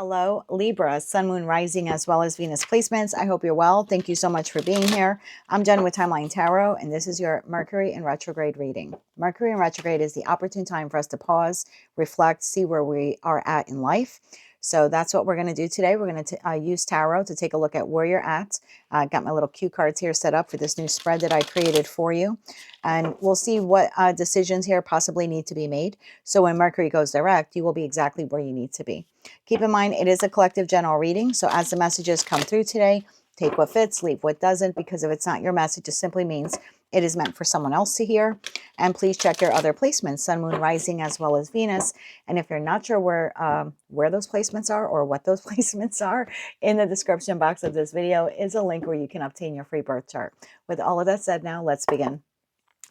Hello, Libra, Sun, Moon, Rising, as well as Venus placements. I hope you're well. Thank you so much for being here. I'm Jen with Timeline Tarot, and this is your Mercury in retrograde reading. Mercury in retrograde is the opportune time for us to pause, reflect, see where we are at in life. So that's what we're going to do today. We're going to use tarot to take a look at where you're at. I got my little cue cards here set up for this new spread that I created for you. And we'll see what decisions here possibly need to be made. So when Mercury goes direct, you will be exactly where you need to be. Keep in mind, it is a collective general reading. So as the messages come through today, take what fits, leave what doesn't, because if it's not your message, it simply means it is meant for someone else to hear. And please check your other placements, Sun, Moon, Rising, as well as Venus. And if you're not sure where those placements are or what those placements are, in the description box of this video is a link where you can obtain your free birth chart. With all of that said, now let's begin.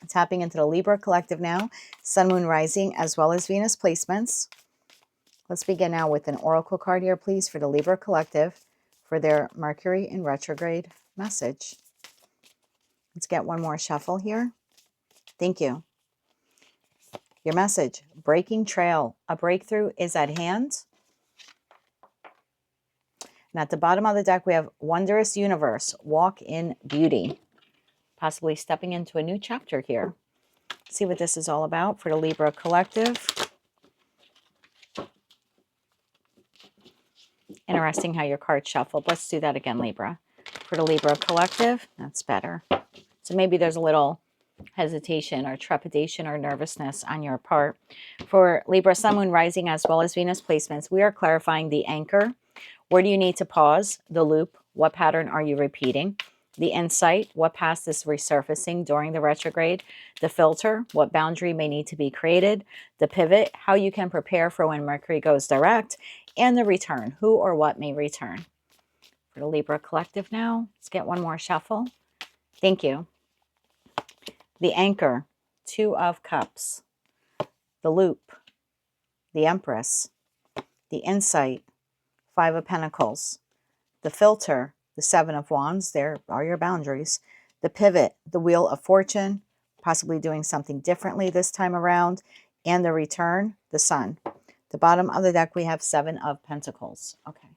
Tapping into the Libra collective now, Sun, Moon, Rising, as well as Venus placements. Let's begin now with an oracle card here, please, for the Libra collective for their Mercury in retrograde message. Let's get one more shuffle here. Thank you. Your message, breaking trail. A breakthrough is at hand. And at the bottom of the deck, we have wondrous universe, walk in beauty. Possibly stepping into a new chapter here. See what this is all about for the Libra collective. Interesting how your cards shuffled. Let's do that again, Libra. For the Libra collective, that's better. So maybe there's a little hesitation or trepidation or nervousness on your part. For Libra, Sun, Moon, Rising, as well as Venus placements, we are clarifying the anchor. Where do you need to pause? The loop. What pattern are you repeating? The insight. What past is resurfacing during the retrograde? The filter. What boundary may need to be created? The pivot. How you can prepare for when Mercury goes direct. And the return. Who or what may return? For the Libra collective now, let's get one more shuffle. Thank you. The anchor, Two of Cups. The loop, the Empress. The insight, Five of Pentacles. The filter, the Seven of Wands. There are your boundaries. The pivot, the Wheel of Fortune, possibly doing something differently this time around. And the return, the Sun. The bottom of the deck, we have Seven of Pentacles. Okay.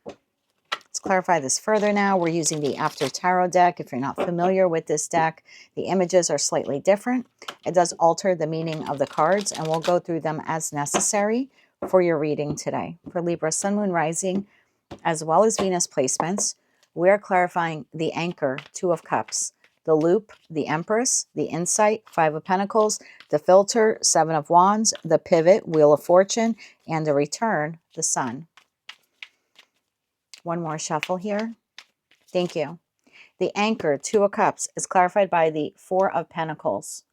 Let's clarify this further now. We're using the After Tarot deck. If you're not familiar with this deck, the images are slightly different. It does alter the meaning of the cards, and we'll go through them as necessary for your reading today. For Libra, Sun, Moon, Rising, as well as Venus placements, we're clarifying the anchor, Two of Cups, the loop, the Empress, the insight, Five of Pentacles, the filter, Seven of Wands, the pivot, Wheel of Fortune, and the return, the Sun. One more shuffle here. Thank you. The anchor, Two of Cups, is clarified by the Four of Pentacles.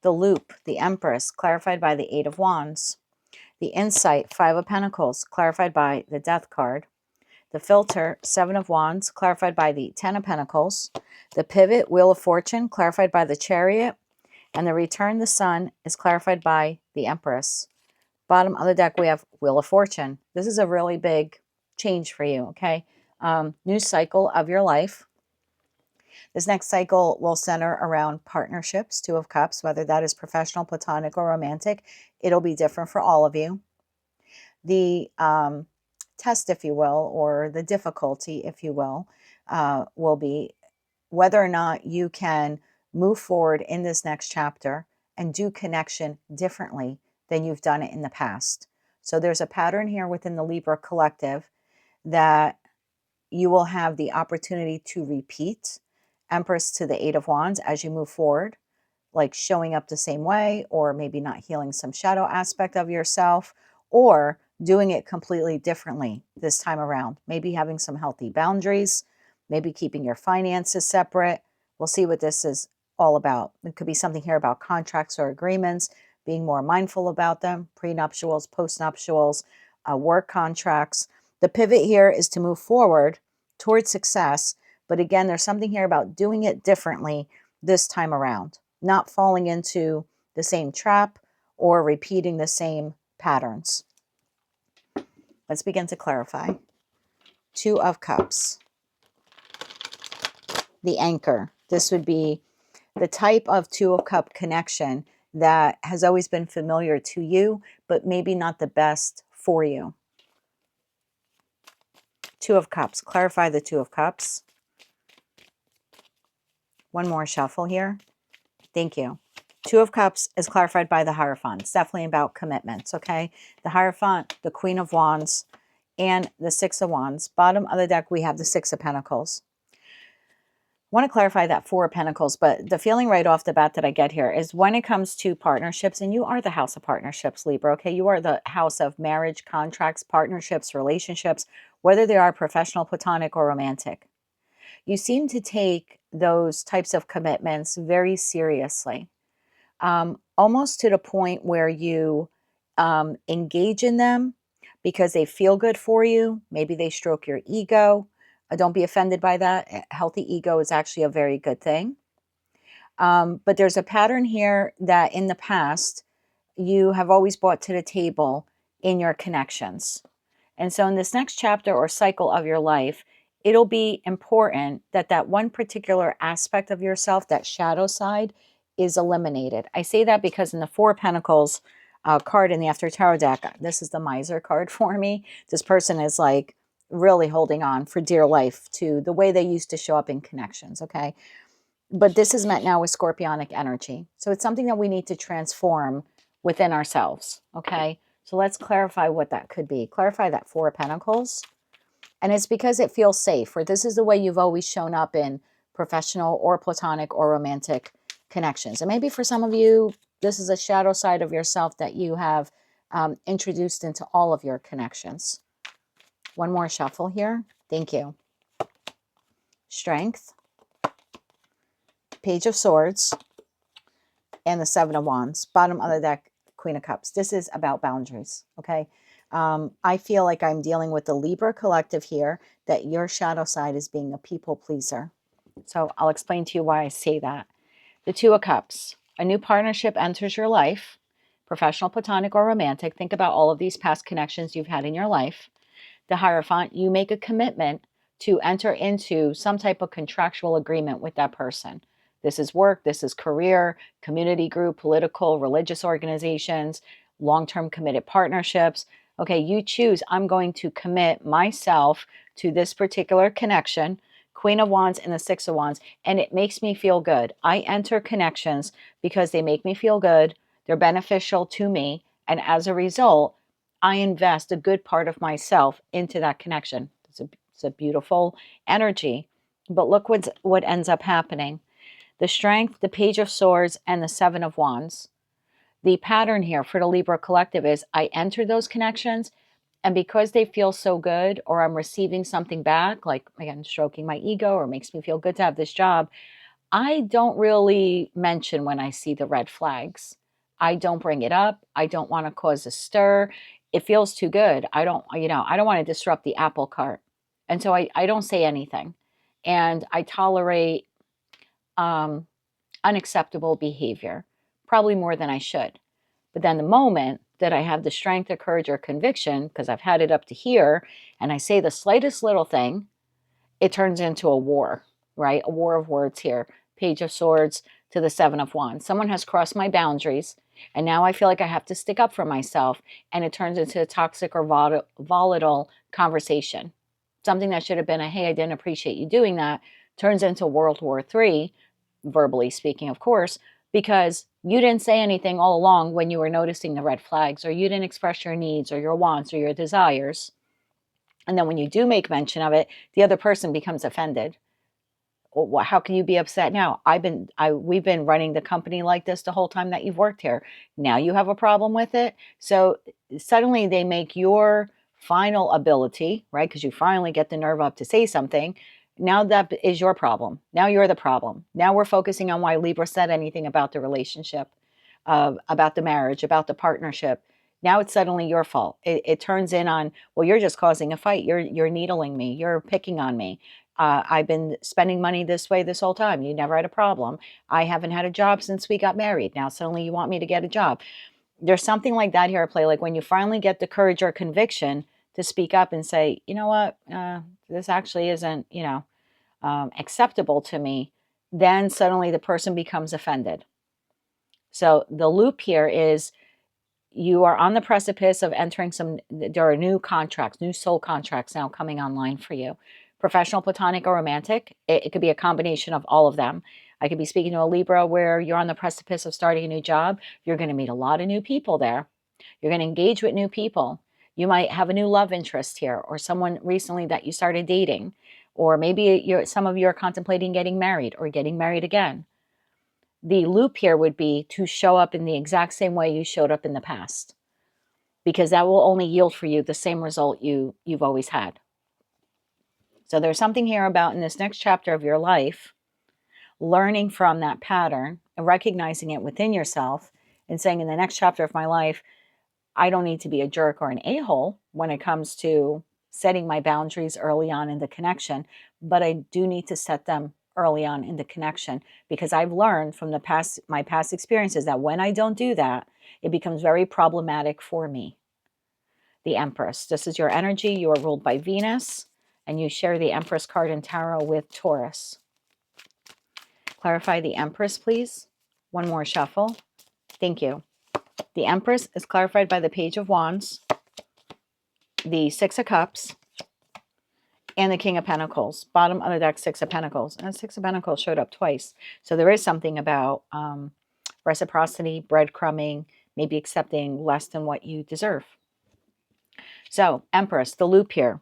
The loop, the Empress, clarified by the Eight of Wands. The insight, Five of Pentacles, clarified by the Death card. The filter, Seven of Wands, clarified by the Ten of Pentacles. The pivot, Wheel of Fortune, clarified by the Chariot. And the return, the Sun, is clarified by the Empress. Bottom of the deck, we have Wheel of Fortune. This is a really big change for you, okay? New cycle of your life. This next cycle will center around partnerships, Two of Cups, whether that is professional, platonic, or romantic. It'll be different for all of you. The test, if you will, or the difficulty, if you will be whether or not you can move forward in this next chapter and do connection differently than you've done it in the past. So there's a pattern here within the Libra collective that you will have the opportunity to repeat. Empress to the Eight of Wands as you move forward, like showing up the same way, or maybe not healing some shadow aspect of yourself, or doing it completely differently this time around. Maybe having some healthy boundaries, maybe keeping your finances separate. We'll see what this is all about. It could be something here about contracts or agreements, being more mindful about them, prenuptials, postnuptials, work contracts. The pivot here is to move forward towards success. But again, there's something here about doing it differently this time around, not falling into the same trap or repeating the same patterns. Let's begin to clarify. Two of Cups. The anchor. This would be the type of Two of Cup connection that has always been familiar to you, but maybe not the best for you. Two of Cups. Clarify the Two of Cups. One more shuffle here. Thank you. Two of Cups is clarified by the Hierophant. It's definitely about commitments, okay? The Hierophant, the Queen of Wands, and the Six of Wands. Bottom of the deck, we have the Six of Pentacles. I want to clarify that Four of Pentacles, but the feeling right off the bat that I get here is when it comes to partnerships, and you are the house of partnerships, Libra, okay? You are the house of marriage, contracts, partnerships, relationships, whether they are professional, platonic, or romantic. You seem to take those types of commitments very seriously, almost to the point where you engage in them because they feel good for you. Maybe they stroke your ego. Don't be offended by that. A healthy ego is actually a very good thing. But there's a pattern here that in the past, you have always brought to the table in your connections. And so in this next chapter or cycle of your life, it'll be important that that one particular aspect of yourself, that shadow side, is eliminated. I say that because in the Four of Pentacles card in the After Tarot deck, this is the Miser card for me. This person is like really holding on for dear life to the way they used to show up in connections, okay? But this is met now with scorpionic energy. So it's something that we need to transform within ourselves, okay? So let's clarify what that could be. Clarify that Four of Pentacles. And it's because it feels safe, or this is the way you've always shown up in professional or platonic or romantic connections. And maybe for some of you, this is a shadow side of yourself that you have introduced into all of your connections. One more shuffle here. Thank you. Strength. Page of Swords. And the Seven of Wands. Bottom of the deck, Queen of Cups. This is about boundaries, okay? I feel like I'm dealing with the Libra collective here, that your shadow side is being a people pleaser. So I'll explain to you why I say that. The Two of Cups. A new partnership enters your life, professional, platonic, or romantic. Think about all of these past connections you've had in your life. The Hierophant, you make a commitment to enter into some type of contractual agreement with that person. This is work, this is career, community group, political, religious organizations, long-term committed partnerships. Okay, you choose, I'm going to commit myself to this particular connection, Queen of Wands and the Six of Wands, and it makes me feel good. I enter connections because they make me feel good, they're beneficial to me, and as a result, I invest a good part of myself into that connection. It's a beautiful energy. But look what ends up happening. The Strength, the Page of Swords, and the Seven of Wands. The pattern here for the Libra collective is I enter those connections, and because they feel so good, or I'm receiving something back, like, again, stroking my ego, or makes me feel good to have this job, I don't really mention when I see the red flags. I don't bring it up. I don't want to cause a stir. It feels too good. I don't want to disrupt the apple cart. And so I don't say anything. And I tolerate unacceptable behavior, probably more than I should. But then the moment that I have the strength or courage or conviction, because I've had it up to here, and I say the slightest little thing, it turns into a war, right? A war of words here. Page of Swords to the Seven of Wands. Someone has crossed my boundaries, and now I feel like I have to stick up for myself, and it turns into a toxic or volatile conversation. Something that should have been a, hey, I didn't appreciate you doing that, turns into World War III, verbally speaking, of course, because you didn't say anything all along when you were noticing the red flags, or you didn't express your needs or your wants or your desires. And then when you do make mention of it, the other person becomes offended. Well, how can you be upset now? We've been running the company like this the whole time that you've worked here. Now you have a problem with it. So suddenly they make your final ability, right? Because you finally get the nerve up to say something. Now that is your problem. Now you're the problem. Now we're focusing on why Libra said anything about the relationship, about the marriage, about the partnership. Now it's suddenly your fault. It turns in on, well, you're just causing a fight. You're needling me. You're picking on me. I've been spending money this way this whole time. You never had a problem. I haven't had a job since we got married. Now suddenly you want me to get a job. There's something like that here at play. Like when you finally get the courage or conviction to speak up and say, you know what, this actually isn't, acceptable to me, then suddenly the person becomes offended. So the loop here is you are on the precipice of entering there are new contracts, new soul contracts now coming online for you. Professional, platonic, or romantic. It could be a combination of all of them. I could be speaking to a Libra where you're on the precipice of starting a new job. You're going to meet a lot of new people there. You're going to engage with new people. You might have a new love interest here, or someone recently that you started dating, or maybe some of you are contemplating getting married or getting married again. The loop here would be to show up in the exact same way you showed up in the past, because that will only yield for you the same result you've always had. So there's something here about in this next chapter of your life, learning from that pattern and recognizing it within yourself and saying, in the next chapter of my life, I don't need to be a jerk or an a-hole when it comes to setting my boundaries early on in the connection, but I do need to set them early on in the connection, because I've learned from my past experiences that when I don't do that, it becomes very problematic for me. The Empress. This is your energy. You are ruled by Venus, and you share the Empress card in tarot with Taurus. Clarify the Empress, please. One more shuffle. Thank you. The Empress is clarified by the Page of Wands, the Six of Cups, and the King of Pentacles. Bottom of the deck, Six of Pentacles. And Six of Pentacles showed up twice. So there is something about reciprocity, breadcrumbing, maybe accepting less than what you deserve. So, Empress, the loop here.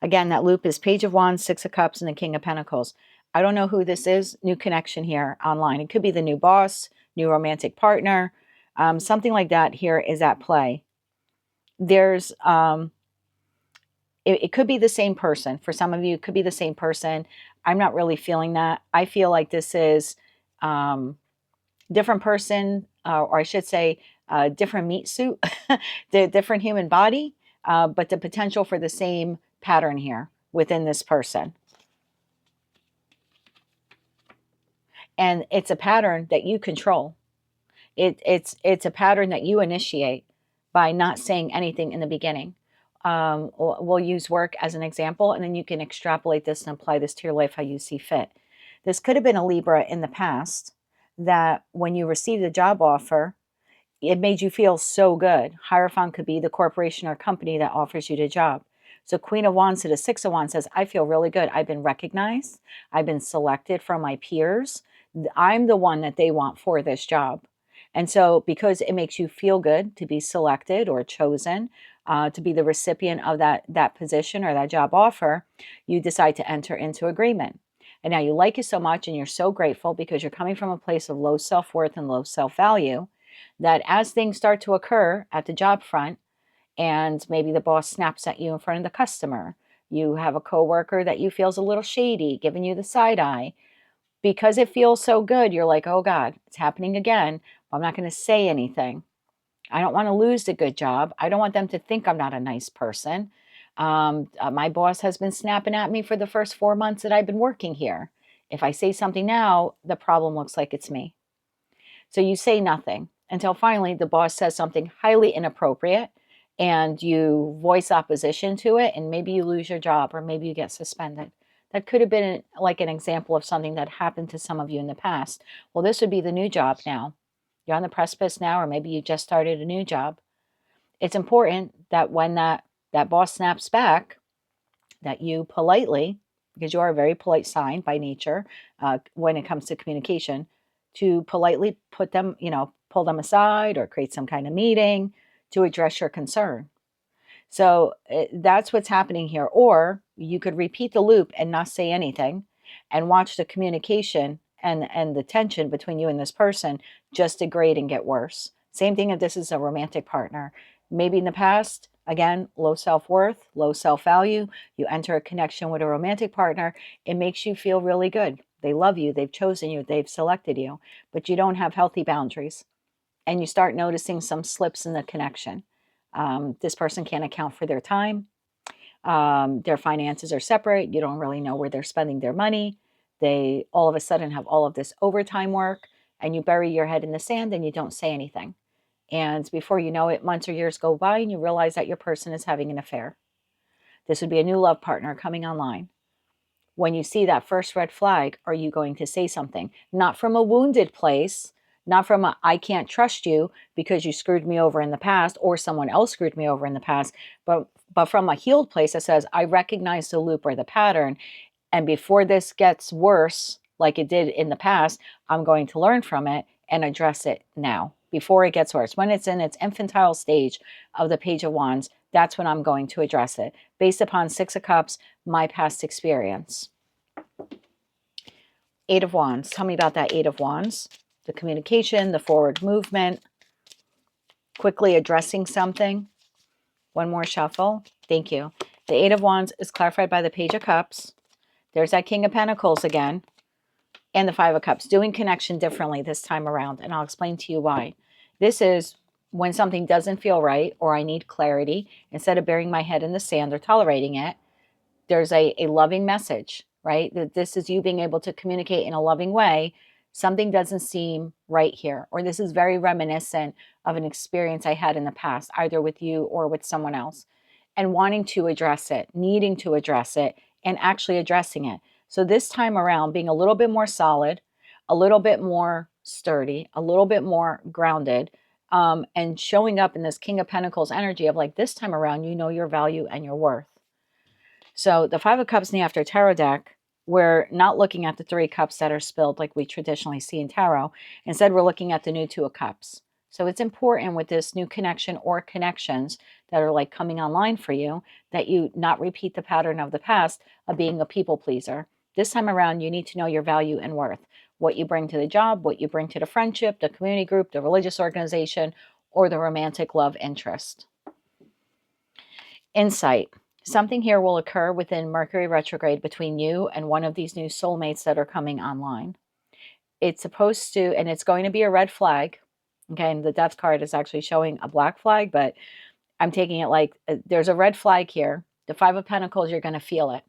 Again, that loop is Page of Wands, Six of Cups, and the King of Pentacles. I don't know who this is. New connection here online. It could be the new boss, new romantic partner. Something like that here is at play. There's... It could be the same person. For some of you, it could be the same person. I'm not really feeling that. I feel like this is different person, or I should say different meat suit, the different human body, but the potential for the same pattern here within this person. And it's a pattern that you control. It's a pattern that you initiate by not saying anything in the beginning. We'll use work as an example, and then you can extrapolate this and apply this to your life how you see fit. This could have been a Libra in the past that when you received a job offer, it made you feel so good. Hierophant could be the corporation or company that offers you the job. So Queen of Wands to the Six of Wands says, I feel really good. I've been recognized. I've been selected from my peers. I'm the one that they want for this job. And so because it makes you feel good to be selected or chosen, to be the recipient of that position or that job offer, you decide to enter into agreement. And now you like it so much and you're so grateful because you're coming from a place of low self-worth and low self-value that as things start to occur at the job front, and maybe the boss snaps at you in front of the customer, you have a coworker that you feels a little shady, giving you the side eye, because it feels so good, you're like, oh God, it's happening again. I'm not going to say anything. I don't want to lose the good job. I don't want them to think I'm not a nice person. My boss has been snapping at me for the first 4 months that I've been working here. If I say something now, the problem looks like it's me. So you say nothing until finally the boss says something highly inappropriate and you voice opposition to it, and maybe you lose your job or maybe you get suspended. That could have been like an example of something that happened to some of you in the past. Well, this would be the new job now. You're on the precipice now, or maybe you just started a new job. It's important that when that boss snaps back, that you politely, because you are a very polite sign by nature when it comes to communication, to politely put them, pull them aside or create some kind of meeting to address your concern. So that's what's happening here. Or you could repeat the loop and not say anything and watch the communication and the tension between you and this person just degrade and get worse. Same thing if this is a romantic partner. Maybe in the past, again, low self-worth, low self-value, you enter a connection with a romantic partner, it makes you feel really good. They love you, they've chosen you, they've selected you, but you don't have healthy boundaries. And you start noticing some slips in the connection. This person can't account for their time. Their finances are separate. You don't really know where they're spending their money. They all of a sudden have all of this overtime work, and you bury your head in the sand and you don't say anything. And before you know it, months or years go by and you realize that your person is having an affair. This would be a new love partner coming online. When you see that first red flag, are you going to say something? Not from a wounded place, Not from a, I can't trust you because you screwed me over in the past or someone else screwed me over in the past, but from a healed place that says, I recognize the loop or the pattern. And before this gets worse, like it did in the past, I'm going to learn from it and address it now before it gets worse. When it's in its infantile stage of the Page of Wands, that's when I'm going to address it based upon Six of Cups, my past experience. Eight of Wands. Tell me about that Eight of Wands. The communication, the forward movement, quickly addressing something. One more shuffle. Thank you. The Eight of Wands is clarified by the Page of Cups. There's that King of Pentacles again. And the Five of Cups. Doing connection differently this time around. And I'll explain to you why. This is when something doesn't feel right or I need clarity. Instead of burying my head in the sand or tolerating it, there's a loving message, right? That this is you being able to communicate in a loving way. Something doesn't seem right here. Or this is very reminiscent of an experience I had in the past, either with you or with someone else. And wanting to address it, needing to address it, and actually addressing it. So this time around, being a little bit more solid, a little bit more sturdy, a little bit more grounded, and showing up in this King of Pentacles energy of like, this time around, you know your value and your worth. So the Five of Cups in the After Tarot deck, we're not looking at the Three Cups that are spilled like we traditionally see in tarot. Instead, we're looking at the new Two of Cups. So it's important with this new connection or connections that are like coming online for you, that you not repeat the pattern of the past of being a people pleaser. This time around, you need to know your value and worth, what you bring to the job, what you bring to the friendship, the community group, the religious organization, or the romantic love interest. Insight. Something here will occur within Mercury retrograde between you and one of these new soulmates that are coming online. It's supposed to, and it's going to be a red flag. Okay, and the death card is actually showing a black flag, but I'm taking it like there's a red flag here. The Five of Pentacles, you're going to feel it.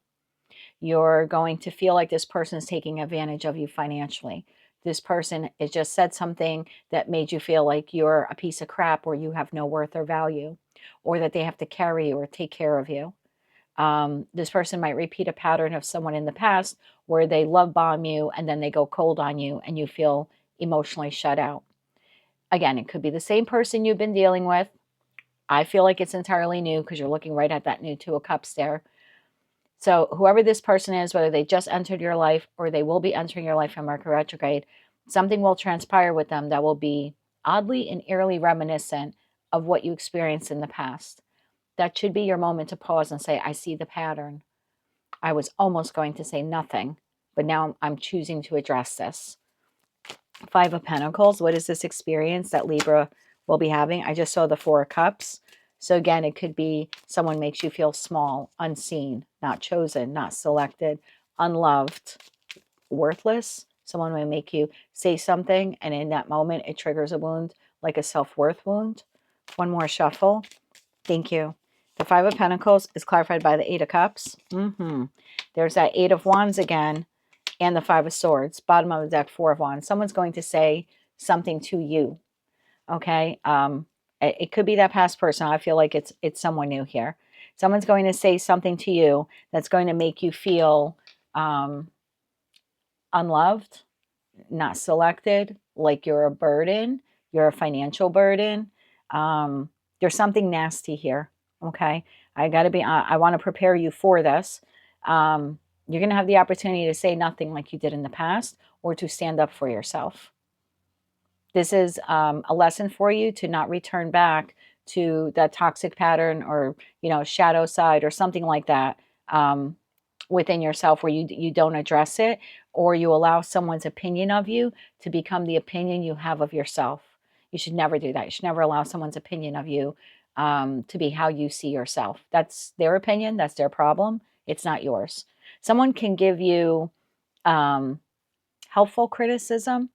You're going to feel like this person is taking advantage of you financially. This person has just said something that made you feel like you're a piece of crap or you have no worth or value, or that they have to carry you or take care of you. This person might repeat a pattern of someone in the past where they love bomb you and then they go cold on you and you feel emotionally shut out. Again, it could be the same person you've been dealing with. I feel like it's entirely new because you're looking right at that new Two of Cups there. So whoever this person is, whether they just entered your life or they will be entering your life in Mercury retrograde, something will transpire with them that will be oddly and eerily reminiscent of what you experienced in the past. That should be your moment to pause and say, I see the pattern. I was almost going to say nothing, but now I'm choosing to address this. Five of Pentacles. What is this experience that Libra will be having? I just saw the Four of Cups. So again, it could be someone makes you feel small, unseen, not chosen, not selected, unloved, worthless. Someone may make you say something, and in that moment, it triggers a wound, like a self-worth wound. One more shuffle. Thank you. The Five of Pentacles is clarified by the Eight of Cups. There's that Eight of Wands again, and the Five of Swords. Bottom of the deck, Four of Wands. Someone's going to say something to you. Okay? It could be that past person. I feel like it's someone new here. Someone's going to say something to you that's going to make you feel unloved, not selected, like you're a burden, you're a financial burden. There's something nasty here. Okay. I want to prepare you for this. You're going to have the opportunity to say nothing like you did in the past, or to stand up for yourself. This is a lesson for you to not return back to that toxic pattern or, shadow side or something like that within yourself, where you don't address it, or you allow someone's opinion of you to become the opinion you have of yourself. You should never do that. You should never allow someone's opinion of you to be how you see yourself. That's their opinion. That's their problem. It's not yours. Someone can give you helpful criticism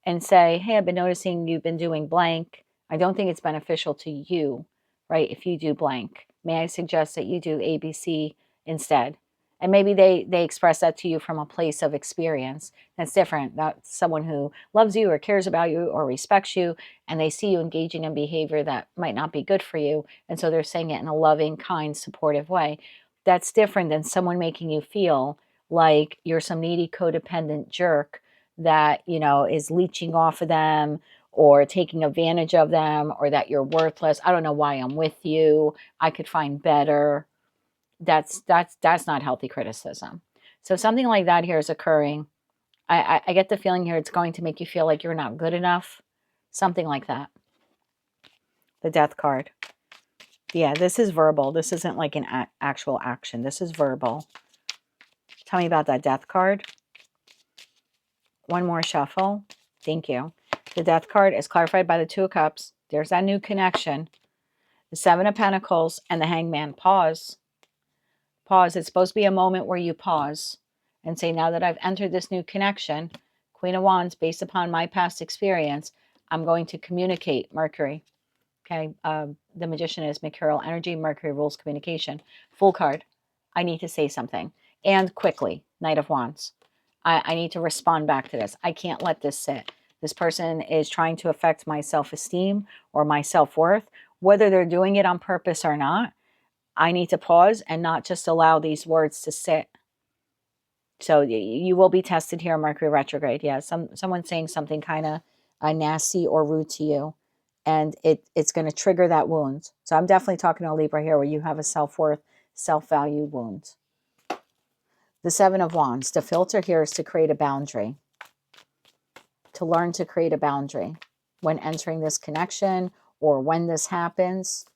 and say, hey, I've been noticing you've been doing blank. I don't think it's beneficial to you, right? If you do blank, may I suggest that you do ABC instead? And maybe they express that to you from a place of experience. That's different. That's someone who loves you or cares about you or respects you, and they see you engaging in behavior that might not be good for you. And so they're saying it in a loving, kind, supportive way. That's different than someone making you feel like you're some needy, codependent jerk that, you know, is leeching off of them or taking advantage of them, or that you're worthless. I don't know why I'm with you. I could find better. That's not healthy criticism. So something like that here is occurring. I get the feeling here it's going to make you feel like you're not good enough. Something like that. The Death card. Yeah, this is verbal. This isn't like an actual action. This is verbal. Tell me about that Death card. One more shuffle. Thank you. The Death card is clarified by the Two of Cups. There's that new connection. The Seven of Pentacles and the Hangman. Pause. Pause. It's supposed to be a moment where you pause and say, now that I've entered this new connection, Queen of Wands, based upon my past experience, I'm going to communicate. Mercury. Okay. The Magician is mercurial energy. Mercury rules communication. Full card. I need to say something. And quickly. Knight of Wands. I need to respond back to this. I can't let this sit. This person is trying to affect my self-esteem or my self-worth. Whether they're doing it on purpose or not, I need to pause and not just allow these words to sit. So you will be tested here, Mercury retrograde. Yeah, someone's saying something kind of nasty or rude to you, and it's going to trigger that wound. So I'm definitely talking to Libra here, where you have a self-worth, self-value wound. The Seven of Wands. The filter here is to create a boundary. To learn to create a boundary when entering this connection or when this happens.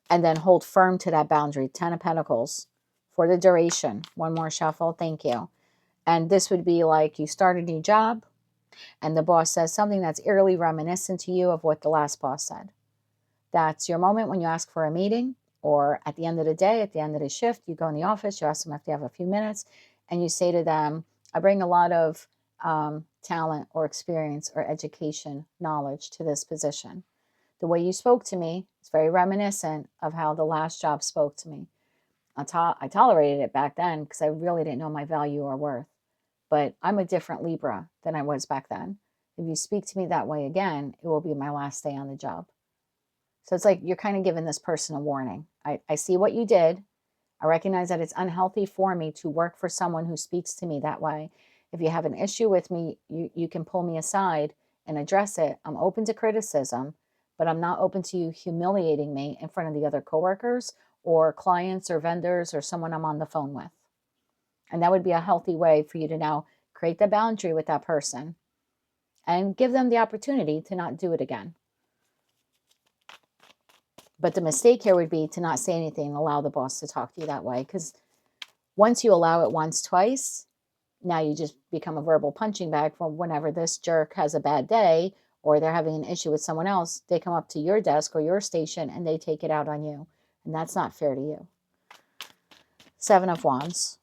And then hold firm to that boundary. 10 of Pentacles for the duration. One more shuffle. Thank you. And this would be like you start a new job and the boss says something that's eerily reminiscent to you of what the last boss said. That's your moment when you ask for a meeting, or at the end of the day, at the end of the shift, you go in the office, you ask them if they have a few minutes, and you say to them, I bring a lot of talent or experience or education knowledge to this position. The way you spoke to me is very reminiscent of how the last job spoke to me. I tolerated it back then because I really didn't know my value or worth. But I'm a different Libra than I was back then. If you speak to me that way again, it will be my last day on the job. So it's like you're kind of giving this person a warning. I see what you did. I recognize that it's unhealthy for me to work for someone who speaks to me that way. If you have an issue with me, you can pull me aside and address it. I'm open to criticism, but I'm not open to you humiliating me in front of the other coworkers or clients or vendors or someone I'm on the phone with. And that would be a healthy way for you to now create the boundary with that person and give them the opportunity to not do it again. But the mistake here would be to not say anything and allow the boss to talk to you that way. Because once you allow it once, twice, now you just become a verbal punching bag for whenever this jerk has a bad day or they're having an issue with someone else, they come up to your desk or your station and they take it out on you. And that's not fair to you. Seven of Wands.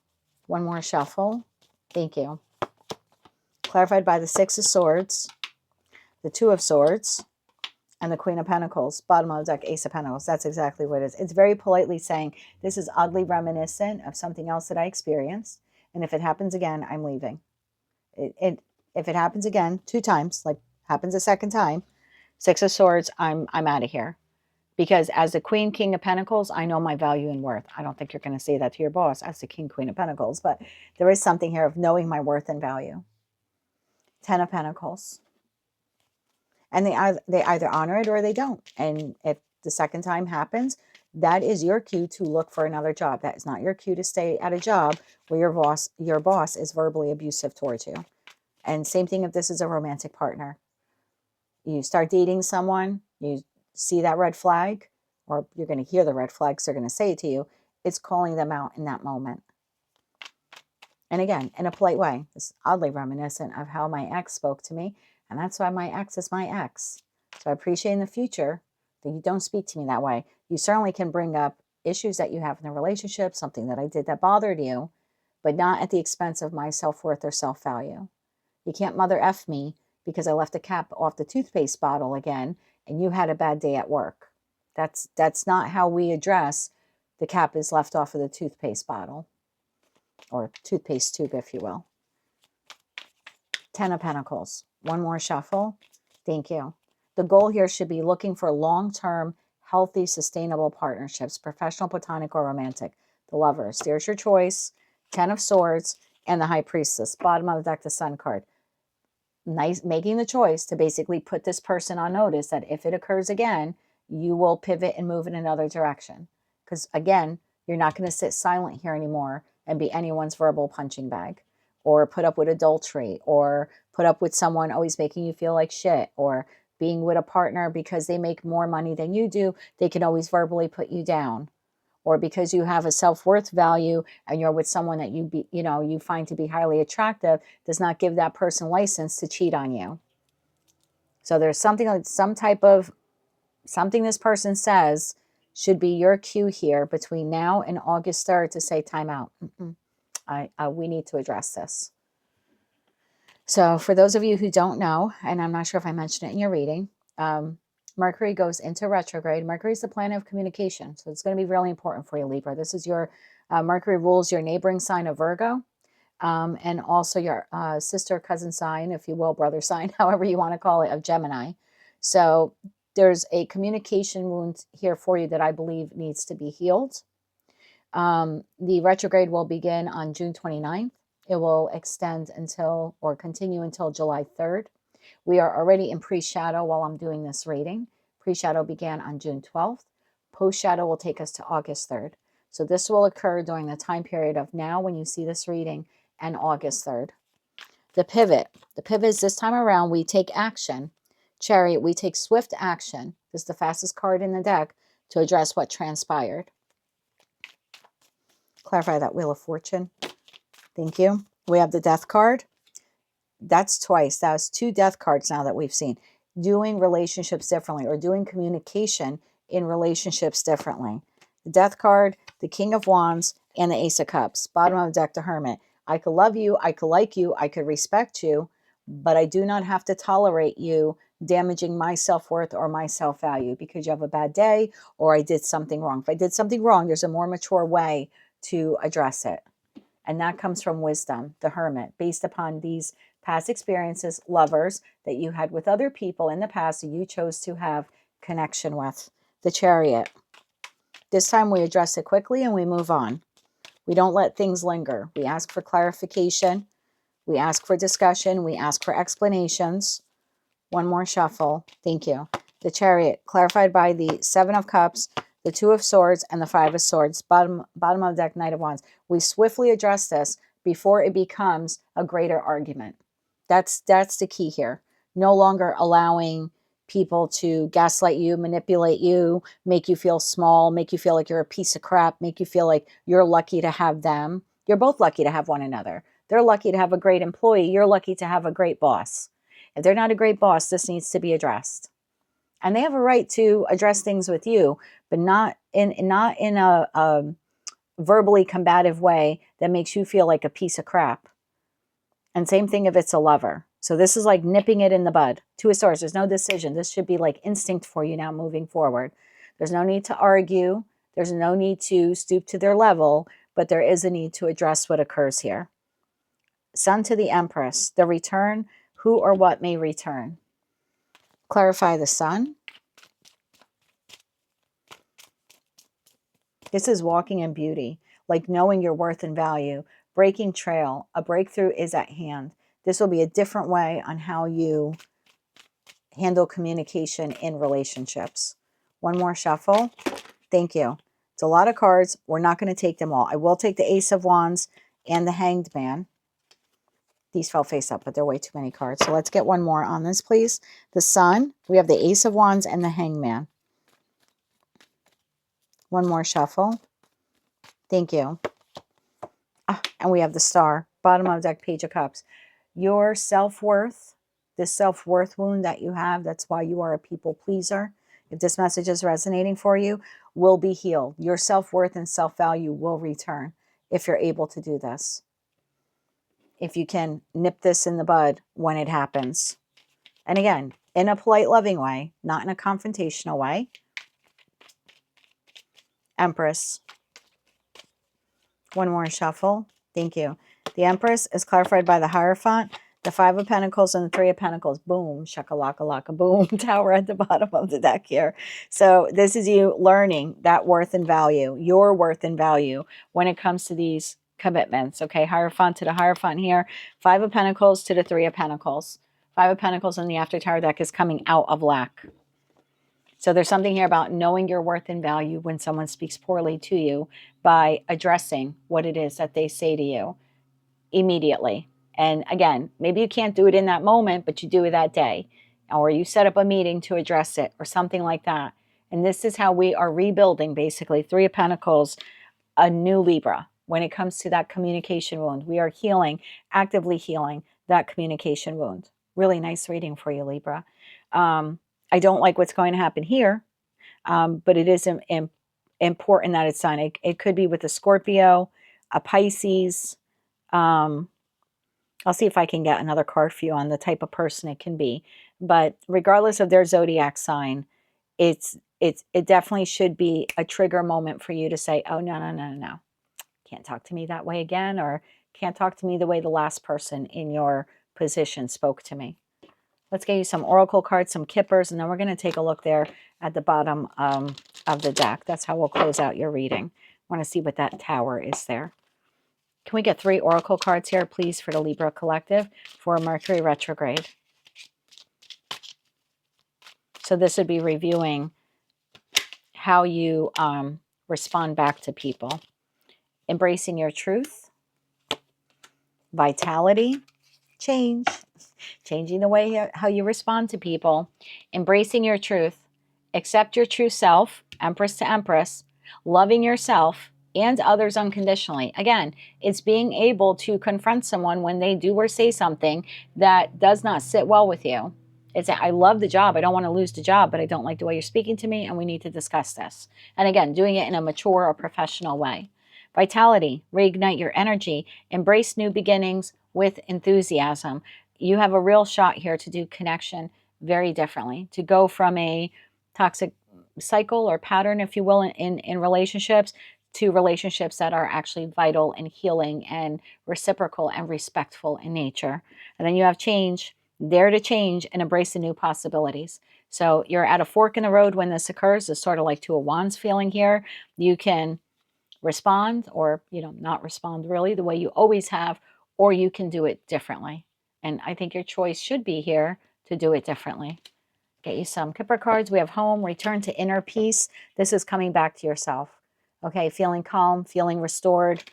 One more shuffle. Thank you. Clarified by the Six of Swords, the Two of Swords, and the Queen of Pentacles. Bottom of the deck, Ace of Pentacles. That's exactly what it is. It's very politely saying, this is oddly reminiscent of something else that I experienced. And if it happens again, I'm leaving. If it happens again 2 times, like happens a second time, Six of Swords, I'm out of here. Because as the Queen, King of Pentacles, I know my value and worth. I don't think you're going to say that to your boss as the King, Queen of Pentacles. But there is something here of knowing my worth and value. 10 of Pentacles. And they either honor it or they don't. And if the second time happens, that is your cue to look for another job. That is not your cue to stay at a job where your boss is verbally abusive towards you. And same thing if this is a romantic partner. You start dating someone, you see that red flag, or you're going to hear the red flags, they're going to say it to you. It's calling them out in that moment. And again, in a polite way. It's oddly reminiscent of how my ex spoke to me. And that's why my ex is my ex. So I appreciate in the future that you don't speak to me that way. You certainly can bring up issues that you have in a relationship, something that I did that bothered you, but not at the expense of my self-worth or self-value. You can't mother F me because I left the cap off the toothpaste bottle again and you had a bad day at work. That's not how we address the cap is left off of the toothpaste bottle or toothpaste tube, if you will. 10 of Pentacles. One more shuffle. Thank you. The goal here should be looking for long-term, healthy, sustainable partnerships, professional, platonic, or romantic. The Lovers. There's your choice. 10 of Swords. and the High Priestess. Bottom of the deck, the Sun card. Nice, making the choice to basically put this person on notice that if it occurs again, you will pivot and move in another direction. Because again, you're not going to sit silent here anymore and be anyone's verbal punching bag, or put up with adultery, or put up with someone always making you feel like shit, or being with a partner because they make more money than you do, they can always verbally put you down. Or because you have a self-worth value and you're with someone that you find to be highly attractive, does not give that person license to cheat on you. So there's something like some type of something this person says should be your cue here between now and August 3rd to say time out. We need to address this. So for those of you who don't know, and I'm not sure if I mentioned it in your reading, Mercury goes into retrograde. Mercury is the planet of communication. So it's going to be really important for you, Libra. This is your, Mercury rules your neighboring sign of Virgo, and also your sister, cousin sign, if you will, brother sign, however you want to call it, of Gemini. So there's a communication wound here for you that I believe needs to be healed. The retrograde will begin on June 29th. It will extend until, or continue until July 3rd. We are already in pre-shadow while I'm doing this reading. Pre-shadow began on June 12th. Post-shadow will take us to August 3rd. So this will occur during the time period of now when you see this reading and August 3rd. The pivot. The pivot is this time around we take action. Chariot, we take swift action. This is the fastest card in the deck to address what transpired. Clarify that Wheel of Fortune. Thank you. We have the Death card. That's twice. That was 2 death cards now that we've seen. Doing relationships differently, or doing communication in relationships differently. The Death card, the King of Wands, and the Ace of Cups. Bottom of the deck, the Hermit. I could love you, I could like you, I could respect you, but I do not have to tolerate you damaging my self-worth or my self-value because you have a bad day or I did something wrong. If I did something wrong, there's a more mature way to address it. And that comes from wisdom, the Hermit, based upon these past experiences, lovers that you had with other people in the past that you chose to have connection with. The Chariot. This time we address it quickly and we move on. We don't let things linger. We ask for clarification. We ask for discussion. We ask for explanations. One more shuffle. Thank you. The Chariot, clarified by the 7 of Cups, the 2 of Swords, and the 5 of Swords. Bottom of the deck, Knight of Wands. We swiftly address this before it becomes a greater argument. That's the key here. No longer allowing people to gaslight you, manipulate you, make you feel small, make you feel like you're a piece of crap, make you feel like you're lucky to have them. You're both lucky to have one another. They're lucky to have a great employee. You're lucky to have a great boss. If they're not a great boss, this needs to be addressed. And they have a right to address things with you, but not in a verbally combative way that makes you feel like a piece of crap. And same thing if it's a lover. So this is like nipping it in the bud. 2 of Swords, there's no decision. This should be like instinct for you now moving forward. There's no need to argue. There's no need to stoop to their level, but there is a need to address what occurs here. Sun to the Empress, the return, who or what may return. Clarify the Sun. This is walking in beauty, like knowing your worth and value, breaking trail. A breakthrough is at hand. This will be a different way on how you handle communication in relationships. One more shuffle. Thank you. It's a lot of cards. We're not going to take them all. I will take the Ace of Wands and the Hanged Man. These fell face up, but they're way too many cards. So let's get one more on this, please. The Sun. We have the Ace of Wands and the Hanged Man. One more shuffle. Thank you. And we have the Star. Bottom of the deck, Page of Cups. Your self-worth, this self-worth wound that you have, that's why you are a people pleaser. If this message is resonating for you, will be healed. Your self-worth and self-value will return if you're able to do this. If you can nip this in the bud when it happens. And again, in a polite, loving way, not in a confrontational way. Empress. One more shuffle. Thank you. The Empress is clarified by the Hierophant, the 5 of Pentacles, and the 3 of Pentacles. Boom, shakalaka-laka, boom, Tower at the bottom of the deck here. So this is you learning that worth and value, your worth and value when it comes to these commitments. Okay, Hierophant to the Hierophant here. 5 of Pentacles to the 3 of Pentacles. 5 of Pentacles in the After Tower deck is coming out of lack. So there's something here about knowing your worth and value when someone speaks poorly to you by addressing what it is that they say to you immediately. And again, maybe you can't do it in that moment, but you do it that day. Or you set up a meeting to address it or something like that. And this is how we are rebuilding, basically, 3 of Pentacles, a new Libra. When it comes to that communication wound, we are healing, actively healing that communication wound. Really nice reading for you, Libra. I don't like what's going to happen here, but it is important that it's done. It could be with a Scorpio, a Pisces. I'll see if I can get another card for you on the type of person it can be. But regardless of their zodiac sign, it definitely should be a trigger moment for you to say, oh, no. Can't talk to me that way again, or can't talk to me the way the last person in your position spoke to me. Let's get you some oracle cards, some kippers, and then we're going to take a look there at the bottom of the deck. That's how we'll close out your reading. I want to see what that tower is there. Can we get 3 oracle cards here, please, for the Libra Collective for Mercury retrograde? So this would be reviewing how you respond back to people. Embracing your truth, vitality, change, changing the way how you respond to people, embracing your truth, accept your true self, Empress to Empress, loving yourself and others unconditionally. Again, it's being able to confront someone when they do or say something that does not sit well with you. It's, I love the job. I don't want to lose the job, but I don't like the way you're speaking to me, and we need to discuss this. And again, doing it in a mature or professional way. Vitality, reignite your energy, embrace new beginnings with enthusiasm. You have a real shot here to do connection very differently, to go from a toxic cycle or pattern, if you will, in relationships to relationships that are actually vital and healing and reciprocal and respectful in nature. And then you have change, dare to change and embrace the new possibilities. So you're at a fork in the road when this occurs. It's sort of like 2 of Wands feeling here. You can respond or, not respond really the way you always have, or you can do it differently. And I think your choice should be here to do it differently. Get you some Kipper cards. We have home, return to inner peace. This is coming back to yourself. Okay, feeling calm, feeling restored,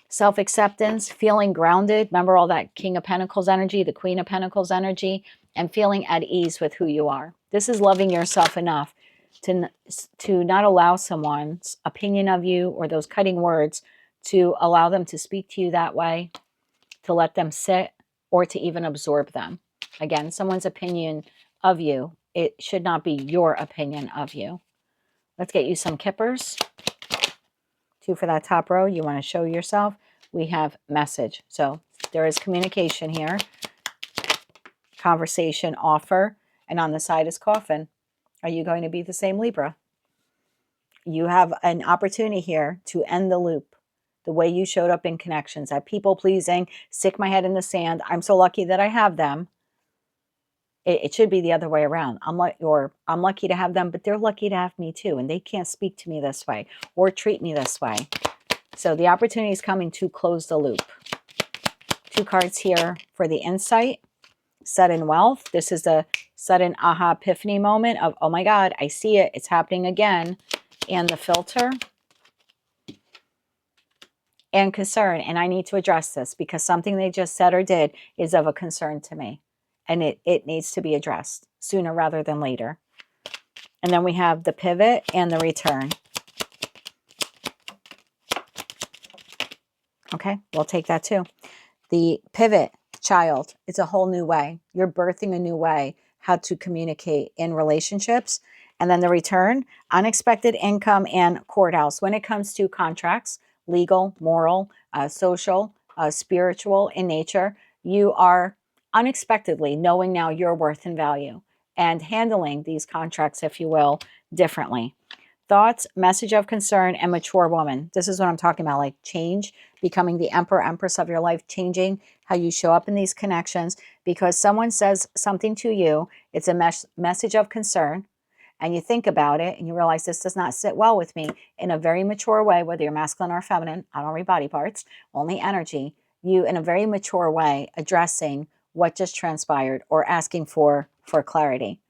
self-acceptance, feeling grounded. Remember all that King of Pentacles energy, the Queen of Pentacles energy, and feeling at ease with who you are. This is loving yourself enough to not allow someone's opinion of you or those cutting words to allow them to speak to you that way, to let them sit, or to even absorb them. Again, someone's opinion of you, it should not be your opinion of you. Let's get you some kippers. 2 for that top row. You want to show yourself. We have message. So there is communication here. Conversation, offer, and on the side is coffin. Are you going to be the same Libra? You have an opportunity here to end the loop. The way you showed up in connections, that people pleasing, stick my head in the sand. I'm so lucky that I have them. It should be the other way around. I'm lucky to have them, but they're lucky to have me too. And they can't speak to me this way or treat me this way. So the opportunity is coming to close the loop. 2 cards here for the insight. Sudden wealth. This is a sudden aha epiphany moment of, oh my God, I see it. It's happening again. And the filter. And concern. And I need to address this because something they just said or did is of a concern to me. And it needs to be addressed sooner rather than later. And then we have the pivot and the return. Okay, we'll take that too. The pivot, child, it's a whole new way. You're birthing a new way how to communicate in relationships. And then the return, unexpected income and courthouse. When it comes to contracts, legal, moral, social, spiritual in nature, you are unexpectedly knowing now your worth and value and handling these contracts, if you will, differently. Thoughts, message of concern, and mature woman. This is what I'm talking about, like change, becoming the emperor, empress of your life, changing how you show up in these connections because someone says something to you. It's a message of concern. and you think about it and you realize this does not sit well with me, in a very mature way, whether you're masculine or feminine, I don't read body parts, only energy, you in a very mature way addressing what just transpired or asking for clarity.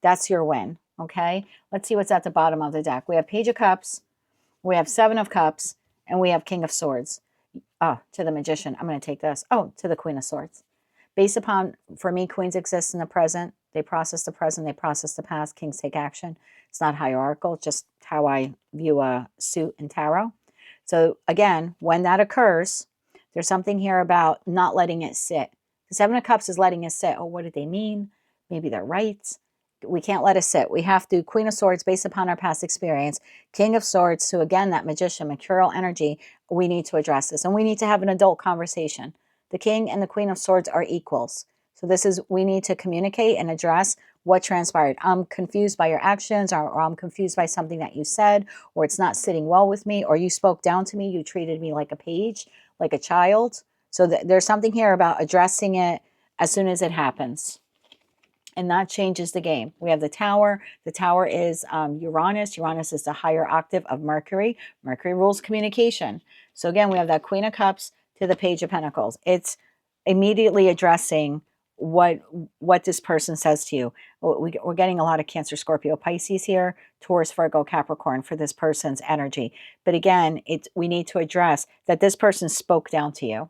That's your win, okay? Let's see what's at the bottom of the deck. We have Page of Cups, we have Seven of Cups, and we have King of Swords. Oh, to the Magician. I'm going to take this. Oh, to the Queen of Swords. Based upon, for me, queens exist in the present. They process the present. They process the past. Kings take action. It's not hierarchical, just how I view a suit in tarot. So again, when that occurs, there's something here about not letting it sit. The Seven of Cups is letting it sit. Oh, what did they mean? Maybe they're right. We can't let it sit. We have to, Queen of Swords, based upon our past experience. King of Swords, so again, that Magician, mercurial energy, we need to address this. And we need to have an adult conversation. The King and the Queen of Swords are equals. So this is, we need to communicate and address what transpired. I'm confused by your actions, or I'm confused by something that you said, or it's not sitting well with me, or you spoke down to me, you treated me like a page, like a child. So there's something here about addressing it as soon as it happens. And that changes the game. We have the Tower. The Tower is Uranus. Uranus is the higher octave of Mercury. Mercury rules communication. So again, we have that Queen of Cups to the Page of Pentacles. It's immediately addressing what this person says to you. We're getting a lot of Cancer, Scorpio, Pisces here, Taurus, Virgo, Capricorn for this person's energy. But again, we need to address that this person spoke down to you,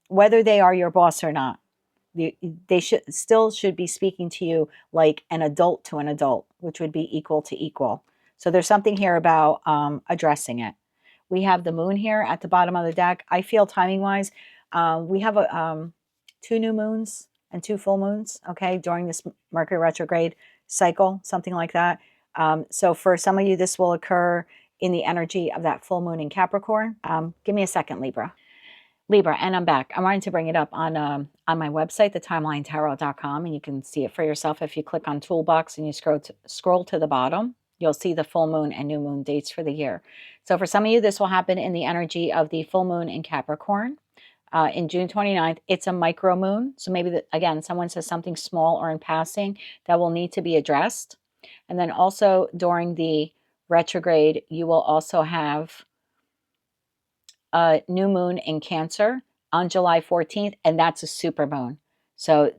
whether they are your boss or not. They should be speaking to you like an adult to an adult, which would be equal to equal. So there's something here about addressing it. We have the Moon here at the bottom of the deck. I feel timing-wise, we have 2 new moons and 2 full moons, okay, during this Mercury retrograde cycle, something like that. So for some of you, this will occur in the energy of that full moon in Capricorn. Give me a second, Libra. Libra, and I'm back. I wanted to bring it up on my website, thetimelinetarot.com, and you can see it for yourself. If you click on Toolbox and you scroll to the bottom, you'll see the full moon and new moon dates for the year. So for some of you, this will happen in the energy of the full moon in Capricorn in June 29th. It's a micro moon. So maybe, again, someone says something small or in passing that will need to be addressed. And then also during the retrograde, you will also have new moon in Cancer on July 14th, and that's a super moon. So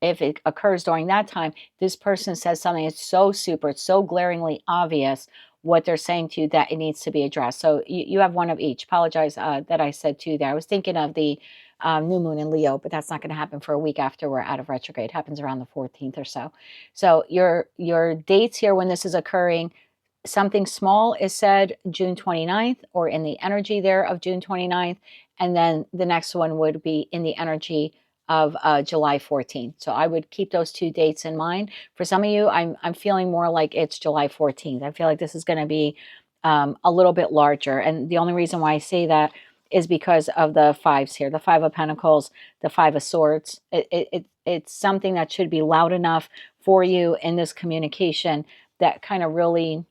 if it occurs during that time, this person says something that's so super, it's so glaringly obvious what they're saying to you that it needs to be addressed. So you have one of each. Apologize that I said 2 there. I was thinking of the new moon in Leo, but that's not going to happen for a week after we're out of retrograde. It happens around the 14th or so. So your dates here when this is occurring, something small is said June 29th or in the energy there of June 29th. And then the next one would be in the energy of July 14th. So I would keep those 2 dates in mind. For some of you, I'm feeling more like it's July 14th. I feel like this is going to be a little bit larger. And the only reason why I say that is because of the 5s here, the 5 of Pentacles, the 5 of Swords. It's something that should be loud enough for you in this communication that kind of really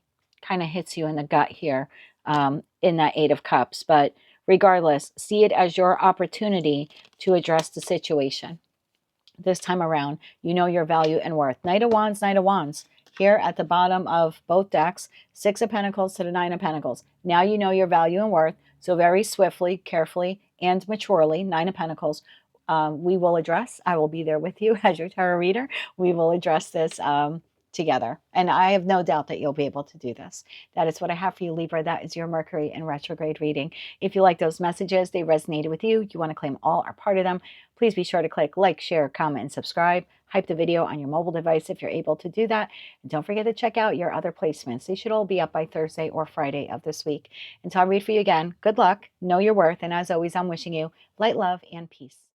hits you in the gut here in that 8 of Cups. But regardless, see it as your opportunity to address the situation. This time around, you know your value and worth. Knight of Wands, Knight of Wands. Here at the bottom of both decks, 6 of Pentacles to the 9 of Pentacles. Now you know your value and worth. So very swiftly, carefully, and maturely, 9 of Pentacles, we will address. I will be there with you as your tarot reader. We will address this together. And I have no doubt that you'll be able to do this. That is what I have for you, Libra. That is your Mercury in retrograde reading. If you like those messages, they resonated with you, you want to claim all or part of them, please be sure to click like, share, comment, and subscribe. Hype the video on your mobile device if you're able to do that. And don't forget to check out your other placements. They should all be up by Thursday or Friday of this week. Until I read for you again, good luck, know your worth, and as always, I'm wishing you light, love, and peace.